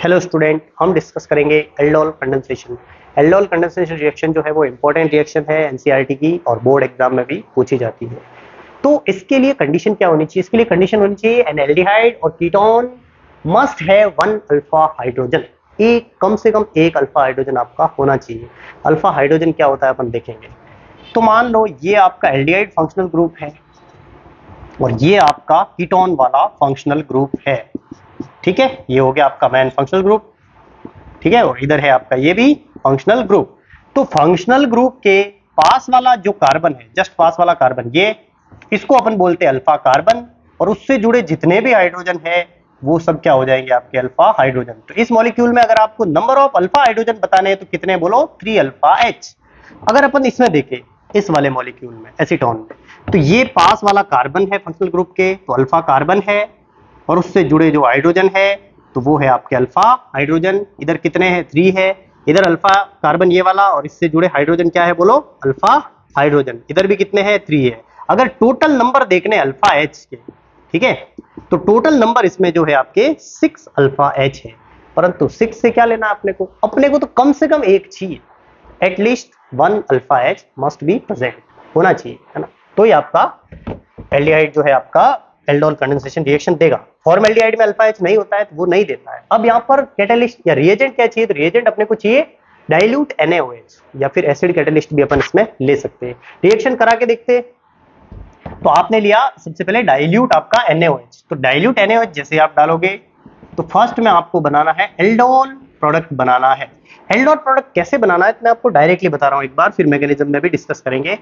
Hello student, हम discuss करेंगे aldol condensation. Aldol condensation reaction जो है वो इंपॉर्टेंट रिएक्शन है एनसीईआरटी की और बोर्ड एग्जाम में भी पूछी जाती है। तो इसके लिए कंडीशन क्या होनी चाहिए? इसके लिए कंडीशन होनी चाहिए एन एल्डिहाइड और कीटोन मस्ट है वन अल्फा हाइड्रोजन। एक कम से कम एक अल्फा हाइड्रोजन आपका होना चाहिए। अल्फा हाइड्रोजन क्या होता है अपन देखेंगे। तो मान लो ये आपका एल्डिहाइड फंक्शनल ग्रुप है और ये आपका कीटोन वाला फंक्शनल ग्रुप है। ठीक है, ये हो गया आपका मेन फंक्शनल ग्रुप। ठीक है, और इधर है आपका ये भी फंक्शनल ग्रुप। तो फंक्शनल ग्रुप के पास वाला जो कार्बन है, जस्ट पास वाला कार्बन, ये इसको अपन बोलते हैं अल्फा कार्बन, और उससे जुड़े जितने भी हाइड्रोजन है वो सब क्या हो जाएंगे आपके अल्फा हाइड्रोजन। तो इस मॉलिक्यूल में अगर आपको नंबर ऑफ अल्फा हाइड्रोजन बताने हैं तो कितने बोलो? 3 अल्फा एच। अगर अपन इसमें देखें, इस वाले मॉलिक्यूल में एसीटोन में, तो ये पास वाला कार्बन है फंक्शनल ग्रुप के, तो अल्फा कार्बन है, और उससे जुड़े जो हाइड्रोजन है तो वो है आपके अल्फा हाइड्रोजन। इधर कितने हैं? 3 है। इधर अल्फा कार्बन ये वाला, और इससे जुड़े हाइड्रोजन क्या है बोलो? Alpha hydrogen. इधर भी कितने हैं? 3 है। अगर टोटल नंबर देखने अल्फा एच के, ठीक है, तो टोटल नंबर इसमें जो है आपके 6 अल्फा एच है। परंतु 6 से क्या लेना अपने को? अपने को तो कम से कम एक चाहिए, at least 1 alpha H must be present होना चाहिए, है ना। तो ये आपका एल्डिहाइड जो है आपका एल्डोल कंडेंसेशन रिएक्शन देगा। फॉर्मल्डिहाइड में अल्फा एच नहीं होता है तो वो नहीं देता है। अब यहाँ पर कैटलिस्ट या रिएजेंट क्या चाहिए? तो रिएजेंट अपने को चाहिए डाइल्यूट NaOH, या फिर एसिड कैटलिस्ट भी अपन इसमें ले सकते हैं। रिएक्शन करा के देखते हैं। तो आपने लिया सबसे पहले डाइल्यूट आपका NaOH। तो डाइल्यूट NaOH जैसे आप डालोगे तो फर्स्ट में आपको बनाना है एल्डोल प्रोडक्ट बनाना है। एल्डोल प्रोडक्ट कैसे बनाना है तो मैं आपको डायरेक्टली बता रहा हूं एक बार, फिर मैकेनिज्म में भी डिस्कस करेंगे।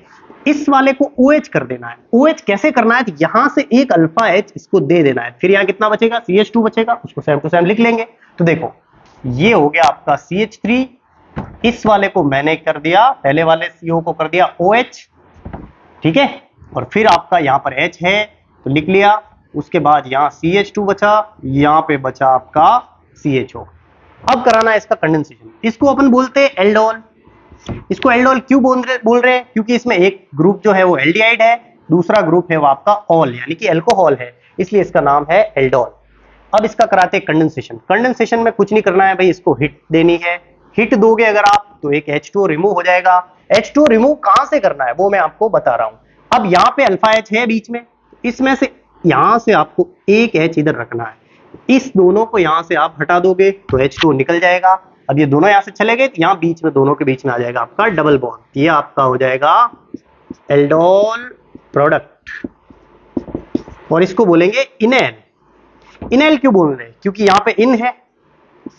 इस वाले को OH कर देना है। OH कैसे करना है? तो यहां से एक अल्फा H इसको दे देना है, फिर यहां कितना बचेगा? CH2 बचेगा, उसको सेम टू सेम लिख लेंगे। तो देखो, ये हो गया आपका CH3। इस वाले को मैंने कर दिया, पहले वाले CO को कर दिया OH, ठीक है, और फिर आपका यहाँ पर H है तो लिख लिया। उसके बाद यहाँ CH2 बचा, यहाँ पे बचा आपका CHO। अब कराना है इसका कंडेंसेशन। इसको अपन बोलते हैं एल्डोल। इसको एल्डोल क्यों बोल रहे हैं? क्योंकि इसमें एक ग्रुप जो है वो एल्डिहाइड है, दूसरा ग्रुप है वो आपका ऑल यानी कि अल्कोहल है, इसलिए इसका नाम है एल्डोल। अब इसका कराते हैं कंडेंसेशन। कंडेंसेशन में कुछ नहीं करना है भाई, इसको हिट देनी है। हिट दोगे अगर आप तो एक H2O रिमूव हो जाएगा। H2O रिमूव कहां से करना है वो मैं आपको बता रहा हूं। अब यहाँ पे अल्फा H है बीच में, इसमें से यहां से आपको एक H इधर रखना है। इस दोनों को यहां से आप हटा दोगे तो H2O निकल जाएगा। अब ये दोनों यहां से चले गए तो यहाँ बीच में, दोनों के बीच में आ जाएगा आपका डबल बॉन्ड। ये आपका हो जाएगा एल्डोल प्रोडक्ट, और इसको बोलेंगे इनैल। इनैल क्यों बोल रहे हैं? क्योंकि यहाँ पे इन है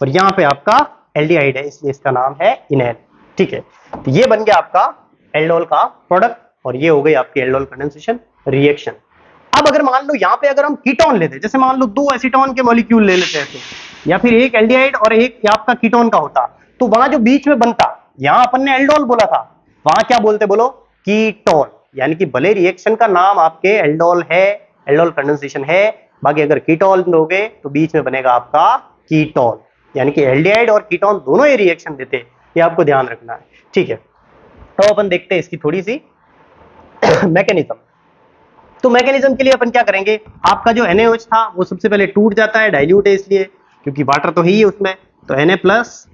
और यहाँ पे आपका एल्डिहाइड है, इसलिए इसका नाम है इनैल। ठीक है, तो ये बन गया आपका एल्डोल का प्रोडक्ट, और ये हो गई आपकी एल्डोल कंडेंसेशन रिएक्शन। अब अगर मान लो यहाँ पे अगर हम कीटोन लेते, जैसे मान लो 2 एसीटोन के मॉलिक्यूल ले लेते हैं, या फिर एक एल्डिहाइड और एक आपका कीटोन का होता, तो वहां जो बीच में बनता, यहाँ अपन ने एल्डोल बोला था, वहां क्या बोलते बोलो? कीटोन। यानी कि भले रिएक्शन का नाम आपके एल्डोल है, एल्डोल कंडेंसेशन है, बाकी अगर कीटोन लोगे तो बीच में बनेगा आपका कीटोन। यानी कि एल्डिहाइड और कीटोन दोनों ये रिएक्शन देते हैं, ये आपको ध्यान रखना है। ठीक है, तो अपन देखते हैं इसकी थोड़ी सी मैकेनिज्म। तो मैकेनिज्म के लिए अपन क्या करेंगे, आपका जो NaOH था वो सबसे पहले टूट जाता है, डाइल्यूट है इसलिए, क्योंकि वाटर तो ही है उसमें। तो Na प्लस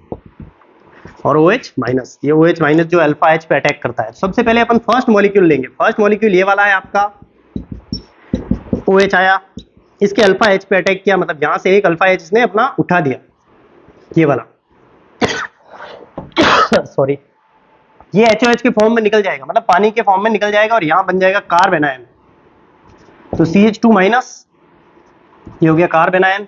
और OH माइनस, ये OH माइनस जो अल्फा H पे अटैक करता है। सबसे पहले अपन फर्स्ट मॉलिक्यूल लेंगे। फर्स्ट मॉलिक्यूल ये वाला है आपका, OH आया, इसके अल्फा H पे अटैक किया, मतलब यहां से एक अल्फा H इसने अपना उठा दिया, ये वाला सॉरी, ये HOH के फॉर्म में निकल जाएगा, मतलब पानी के फॉर्म में निकल जाएगा, और यहां बन जाएगा कार्बन आयन। तो CH2 माइनस, ये हो गया कार्बन आयन,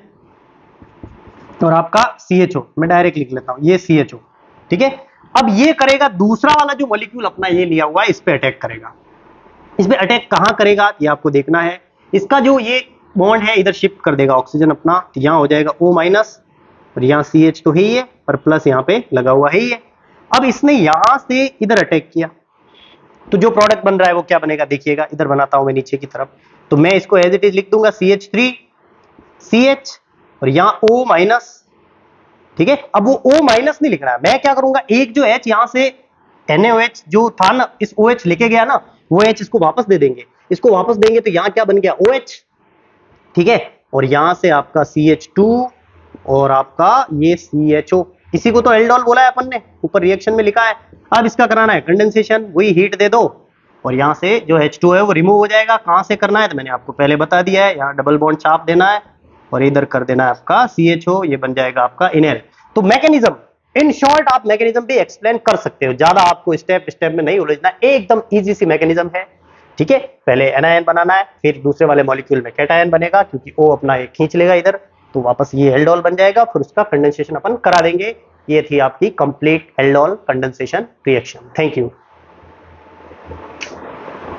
और आपका CHO मैं डायरेक्ट लिख लेता हूं, ये CHO। ठीक है, अब ये करेगा दूसरा वाला जो मॉलिक्यूल अपना ये लिया हुआ है, इस पे अटैक करेगा। इस पे अटैक कहां करेगा ये आपको देखना है। इसका जो ये बॉन्ड है इधर शिफ्ट कर देगा ऑक्सीजन अपना, तो यहां हो जाएगा O माइनस, और यहाँ CH तो है ही है, पर प्लस यहाँ पे लगा हुआ है ही है। अब इसने यहां से इधर अटैक किया, तो जो प्रोडक्ट बन रहा है वो क्या बनेगा देखिएगा। इधर बनाता हूं मैं नीचे की तरफ, तो मैं इसको एज इट इज लिख दूंगा CH3 CH, और यहाँ O माइनस। ठीक है, अब वो O माइनस नहीं लिखना है, मैं क्या करूंगा, एक जो H यहां से NaOH जो था ना, इस OH लेके गया ना, वो H इसको वापस दे देंगे। इसको वापस देंगे तो यहाँ क्या बन गया? OH। ठीक है, और यहां से आपका CH2 और आपका ये CHO, इसी को तो एल्डोल बोला है अपन ने, ऊपर रिएक्शन में लिखा है। अब इसका कराना है कंडेंसेशन, वही हीट दे दो और यहाँ से जो H2 है वो रिमूव हो जाएगा। कहाँ से करना है तो मैंने आपको पहले बता दिया है, यहाँ डबल बॉन्ड चाप देना है और इधर कर देना है आपका CHO, ये बन जाएगा आपका इनहेल। तो मैकेनिज्म, इन शॉर्ट आप मैकेनिज्म भी एक्सप्लेन कर सकते हो, ज्यादा आपको स्टेप स्टेप में नहीं उलझना, एकदम इजी सी मैकेनिज्म है। ठीक है, पहले एनायन बनाना है, फिर दूसरे वाले मॉलिक्यूल में कैटायन बनेगा क्योंकि O अपना एक खींच लेगा इधर, तो वापस ये एल्डोल बन जाएगा, फिर उसका कंडेंसेशन अपन करा देंगे। ये थी आपकी complete aldol condensation reaction. Thank you.